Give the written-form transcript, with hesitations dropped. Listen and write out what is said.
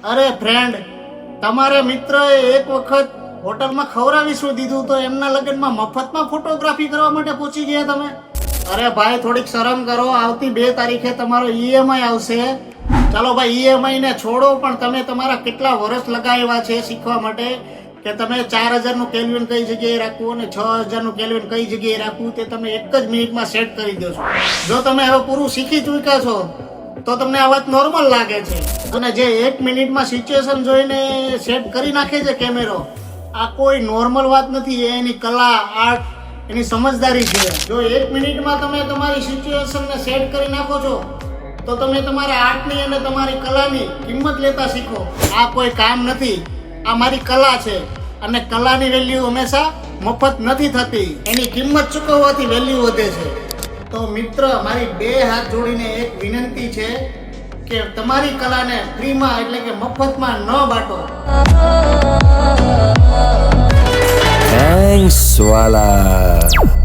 અરે ફ્રેન્ડ, તમારે મિત્રએ એક વખત હોટલમાં ખવડાવીશું દીધું તો એમના લગ્નમાં મફતમાં ફોટોગ્રાફી કરવા માટે પહોંચી ગયા તમે? અરે ભાઈ, થોડીક શરમ કરો. આવતી 2 તારીખે તમારો ઈએમઆઈ આવશે. ચાલો ભાઈ, ઈએમઆઈ ને છોડો, પણ તમે તમારા કેટલા વર્ષ લગાવ્યા છે શીખવા માટે કે તમે 4000 નું કેલ્વિન કઈ જગ્યાએ રાખવું અને 6000 નું કેલ્વિન કઈ જગ્યાએ રાખવું તે તમે એક જ મિનિટમાં સેટ કરી દો છો. જો તમે હવે પૂરું શીખી ચૂક્યા છો તો તમને આ વાત નોર્મલ લાગે છે, અને જે 1 મિનિટમાં સિચ્યુએશન જોઈને સેટ કરી નાખે છે કેમેરો, આ કોઈ નોર્મલ વાત નથી. એની કલા, આર્ટ, એની સમજદારી છે. જો 1 મિનિટમાં તમે તમારી સિચ્યુએશનને સેટ કરી નાખો છો તો તમે તમારા આર્ટની અને તમારી કલાની કિંમત લેતા શીખો. આ કોઈ કામ નથી, આ મારી કલા છે, અને કલાની વેલ્યુ હંમેશા મફત નથી થતી. એની કિંમત ચૂકવવાથી વેલ્યુ વધે છે. તો મિત્ર, મારી 2 હાથ જોડીને એક વિનંતી છે કે તમારી કલાને ફ્રીમાં એટલે કે મફતમાં ન બાટો. થેન્ક્સ વાલા.